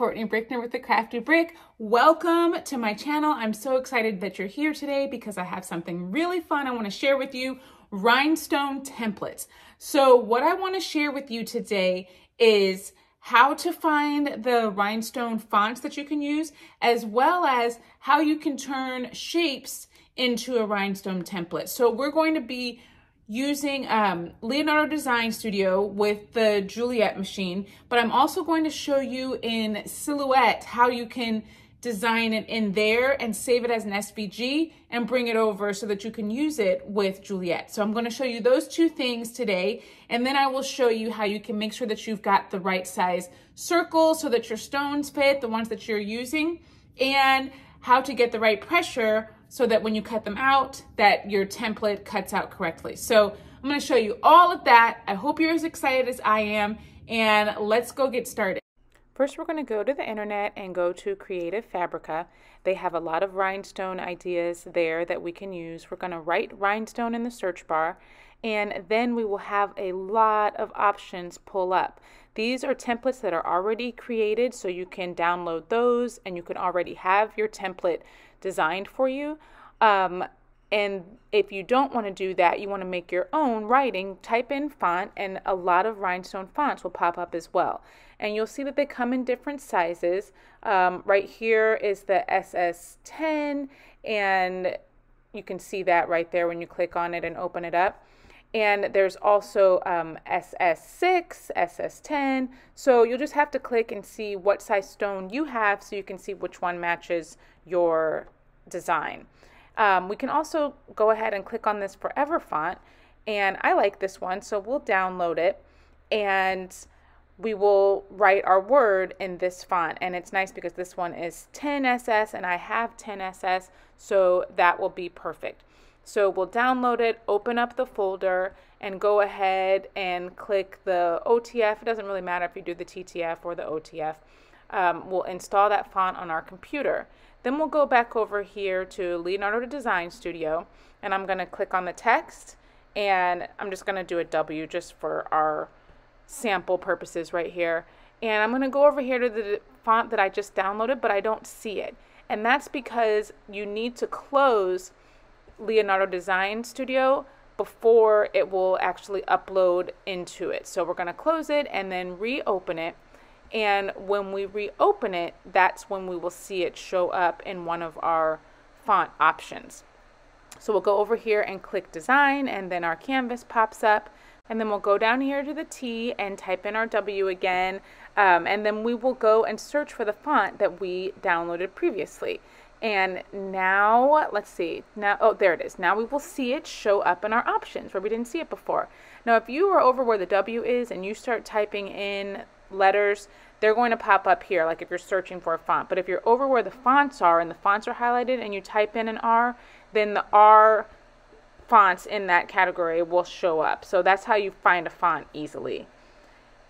Courtney Brickner with The Crafty Brick. Welcome to my channel. I'm so excited that you're here today because I have something really fun I want to share with you, rhinestone templates. So what I want to share with you today is how to find the rhinestone fonts that you can use, as well as how you can turn shapes into a rhinestone template. So we're going to be using Leonardo Design Studio with the Juliet machine, but I'm also going to show you in Silhouette how you can design it in there and save it as an SVG and bring it over so that you can use it with Juliet. So I'm going to show you those two things today, and then I will show you how you can make sure that you've got the right size circle so that your stones fit, the ones that you're using, and how to get the right pressure so that when you cut them out, that your template cuts out correctly. So I'm gonna show you all of that. I hope you're as excited as I am, and let's go get started. First, we're gonna go to the internet and go to Creative Fabrica. They have a lot of rhinestone ideas there that we can use. We're gonna write rhinestone in the search bar, and then we will have a lot of options pull up. These are templates that are already created, so you can download those and you can already have your template designed for you. And if you don't want to do that, you want to make your own writing, type in font, and a lot of rhinestone fonts will pop up as well. And you'll see that they come in different sizes. Right here is the SS10, and you can see that right there when you click on it and open it up. And there's also SS6, SS10. So you'll just have to click and see what size stone you have so you can see which one matches your design. We can also go ahead and click on this Forever font, and I like this one, so we'll download it and we will write our word in this font. And it's nice because this one is 10SS and I have 10SS, so that will be perfect. So we'll download it, open up the folder, and go ahead and click the OTF. It doesn't really matter if you do the TTF or the OTF. We'll install that font on our computer. Then we'll go back over here to Leonardo Design Studio, and I'm going to click on the text, and I'm just going to do a W just for our sample purposes right here. And I'm going to go over here to the font that I just downloaded, but I don't see it. And that's because you need to close Leonardo Design Studio before it will actually upload into it. So we're going to close it and then reopen it. And when we reopen it, that's when we will see it show up in one of our font options. So we'll go over here and click design, and then our canvas pops up, and then we'll go down here to the T and type in our W again, and then we will go and search for the font that we downloaded previously. And now, let's see, now, oh, there it is. Now we will see it show up in our options where we didn't see it before. Now, if you are over where the W is and you start typing in letters, they're going to pop up here, like if you're searching for a font. But if you're over where the fonts are and the fonts are highlighted and you type in an R, then the R fonts in that category will show up. So that's how you find a font easily.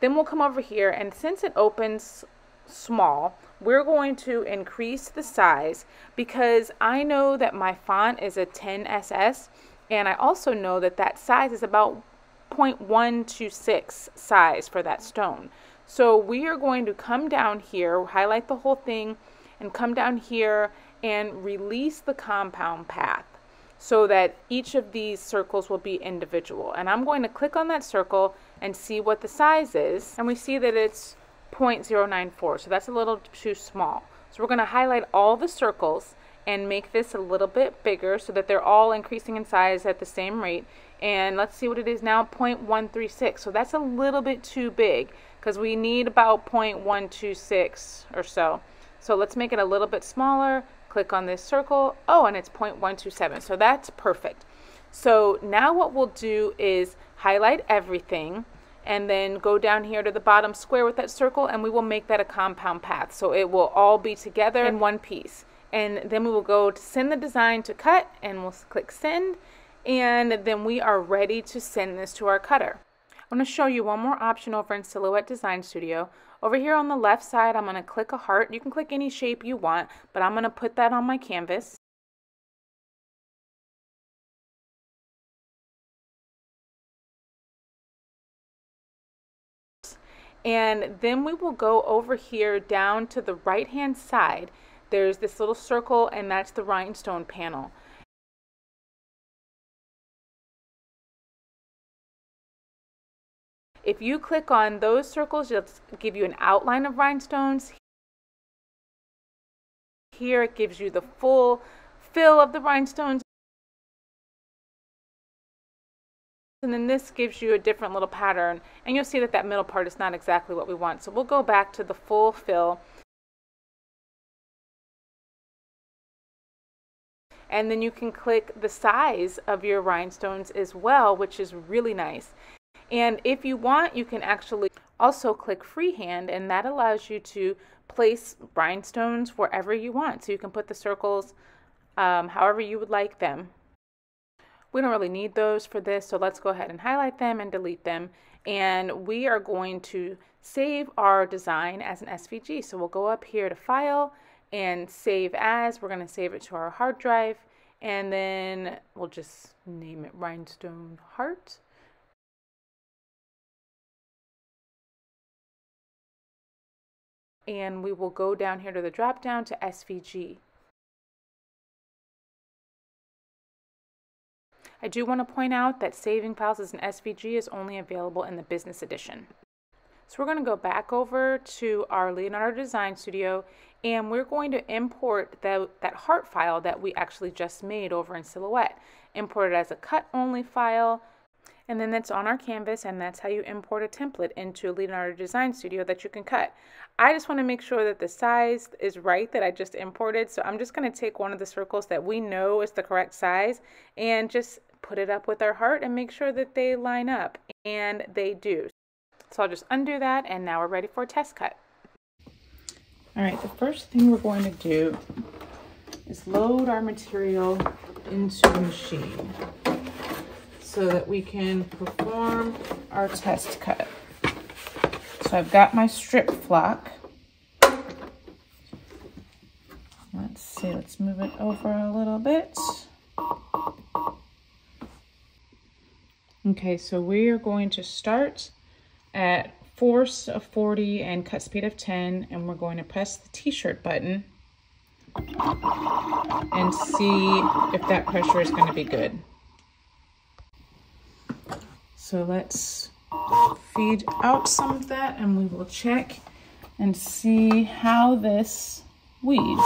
Then we'll come over here, and since it opens small, we're going to increase the size because I know that my font is a 10SS, and I also know that that size is about 0.126 size for that stone. So we are going to come down here, highlight the whole thing, and come down here and release the compound path so that each of these circles will be individual. And I'm going to click on that circle and see what the size is, and we see that it's 0.094, so that's a little too small. So we're going to highlight all the circles and make this a little bit bigger so that they're all increasing in size at the same rate. And let's see what it is now, 0.136. So that's a little bit too big because we need about 0.126 or so. So let's make it a little bit smaller. Click on this circle. Oh, and it's 0.127. So that's perfect. So now what we'll do is highlight everything and then go down here to the bottom square with that circle, and we will make that a compound path. So it will all be together in one piece. And then we will go to send the design to cut, and we'll click send, and then we are ready to send this to our cutter. I'm going to show you one more option over in Silhouette Design Studio. Over here on the left side, I'm going to click a heart. You can click any shape you want, but I'm going to put that on my canvas. And then we will go over here down to the right hand side. There's this little circle, and that's the rhinestone panel. If you click on those circles, it'll give you an outline of rhinestones. Here it gives you the full fill of the rhinestones. And then this gives you a different little pattern, and you'll see that that middle part is not exactly what we want. So we'll go back to the full fill. And then you can click the size of your rhinestones as well, which is really nice. And if you want, you can actually also click freehand, and that allows you to place rhinestones wherever you want. So you can put the circles however you would like them. We don't really need those for this, so let's go ahead and highlight them and delete them. And we are going to save our design as an SVG. So we'll go up here to File and Save As. We're going to save it to our hard drive, and then we'll just name it Rhinestone Heart. And we will go down here to the drop down to SVG. I do want to point out that saving files as an SVG is only available in the business edition. So we're going to go back over to our Leonardo Design Studio, and we're going to import that heart file that we actually just made over in Silhouette. Import it as a cut only file, and then that's on our canvas, and that's how you import a template into Leonardo Design Studio that you can cut. I just want to make sure that the size is right that I just imported, so I'm just going to take one of the circles that we know is the correct size and just put it up with our heart and make sure that they line up, and they do. So I'll just undo that, and now we're ready for a test cut. All right, the first thing we're going to do is load our material into the machine so that we can perform our test cut. So I've got my strip flock. Let's see, let's move it over a little bit. Okay, so we are going to start at force of 40 and cut speed of 10, and we're going to press the t-shirt button and see if that pressure is going to be good. So let's feed out some of that, and we will check and see how this weeds,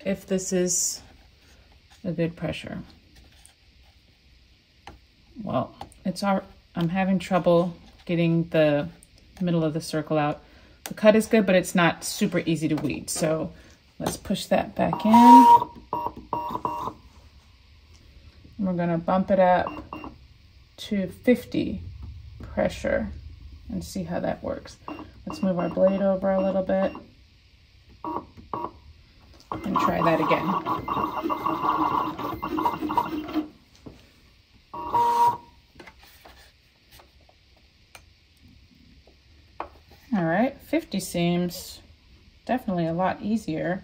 if this is a good pressure. Well, I'm having trouble getting the middle of the circle out. The cut is good, but it's not super easy to weed. So let's push that back in. And we're gonna bump it up to 50 pressure and see how that works. Let's move our blade over a little bit and try that again. All right, 50 seems definitely a lot easier.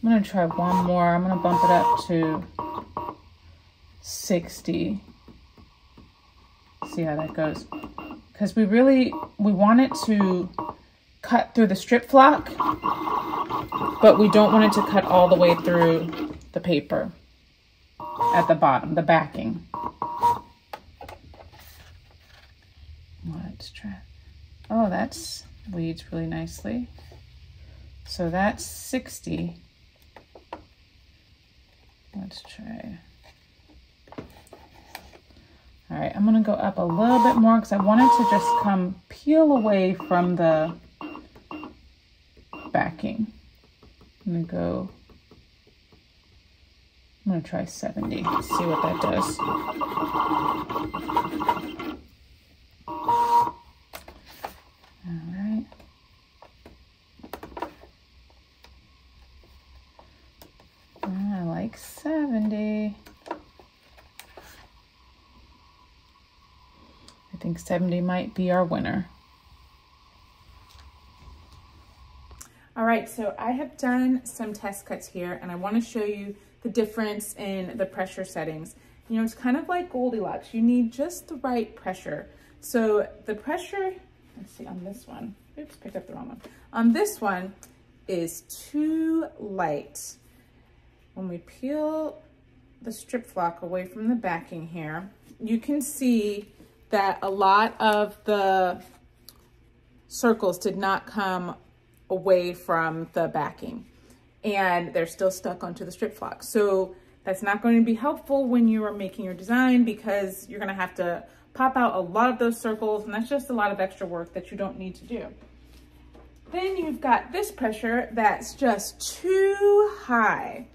I'm gonna try one more. I'm gonna bump it up to 60. See how that goes. Because we want it to cut through the strip flock, but we don't want it to cut all the way through the paper at the bottom, the backing. Let's try. Oh, that's weeds really nicely. So that's 60. Let's try. All right, I'm gonna go up a little bit more because I want it to just peel away from the backing. I'm gonna try 70, see what that does. All right. I like 70. I think 70 might be our winner. All right, so I have done some test cuts here, and I want to show you the difference in the pressure settings. You know, it's kind of like Goldilocks. You need just the right pressure. So the pressure, let's see on this one. oops, picked up the wrong one. This one is too light. When we peel the strip flock away from the backing here, you can see that a lot of the circles did not come away from the backing and they're still stuck onto the strip flock. So that's not going to be helpful when you are making your design, because you're going to have to pop out a lot of those circles, and that's just a lot of extra work that you don't need to do. Then you've got this pressure that's just too high.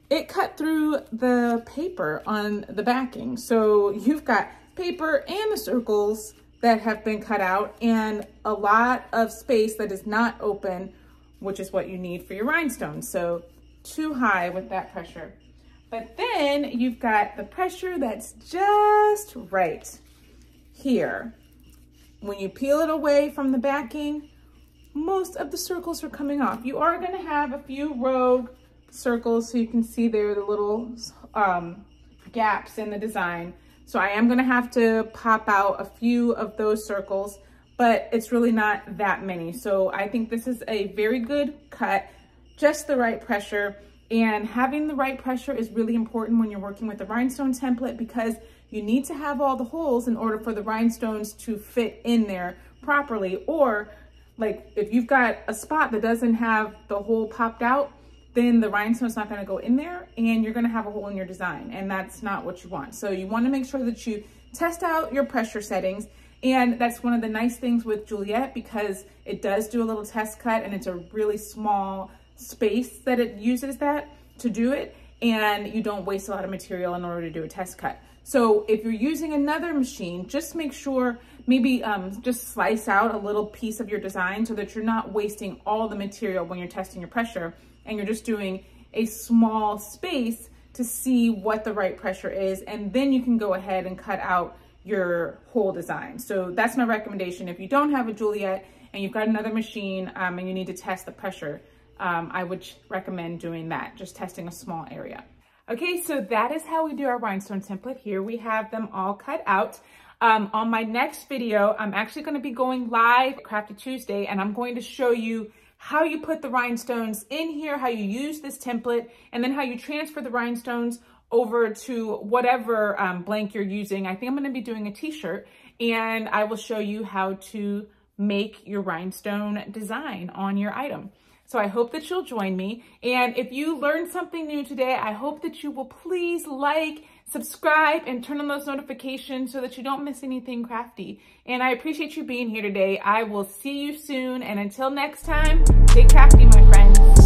It cut through the paper on the backing. So you've got paper and the circles that have been cut out and a lot of space that is not open, which is what you need for your rhinestones. So too high with that pressure. But then you've got the pressure that's just right here. When you peel it away from the backing, most of the circles are coming off. You are going to have a few rogue circles, so you can see there the little gaps in the design. So I am going to have to pop out a few of those circles, but it's really not that many. So I think this is a very good cut, just the right pressure. And having the right pressure is really important when you're working with the rhinestone template, because you need to have all the holes in order for the rhinestones to fit in there properly. Or like if you've got a spot that doesn't have the hole popped out, then the rhinestone's not going to go in there and you're going to have a hole in your design, and that's not what you want. So you want to make sure that you test out your pressure settings. And that's one of the nice things with Juliet, because it does do a little test cut and it's a really small space that it uses that to do it, and you don't waste a lot of material in order to do a test cut. So if you're using another machine, just make sure maybe just slice out a little piece of your design so that you're not wasting all the material when you're testing your pressure, and you're just doing a small space to see what the right pressure is, and then you can go ahead and cut out your whole design. So that's my recommendation. If you don't have a Juliet and you've got another machine and you need to test the pressure, I would recommend doing that, just testing a small area. Okay, so that is how we do our rhinestone template. Here we have them all cut out. On my next video, I'm actually going to be going live Crafty Tuesday, and I'm going to show you how you put the rhinestones in here, how you use this template, and then how you transfer the rhinestones over to whatever blank you're using. I think I'm going to be doing a t-shirt, and I will show you how to make your rhinestone design on your item. So I hope that you'll join me. And if you learned something new today, I hope that you will please like, subscribe, and turn on those notifications so that you don't miss anything crafty. And I appreciate you being here today. I will see you soon. And until next time, stay crafty, my friends.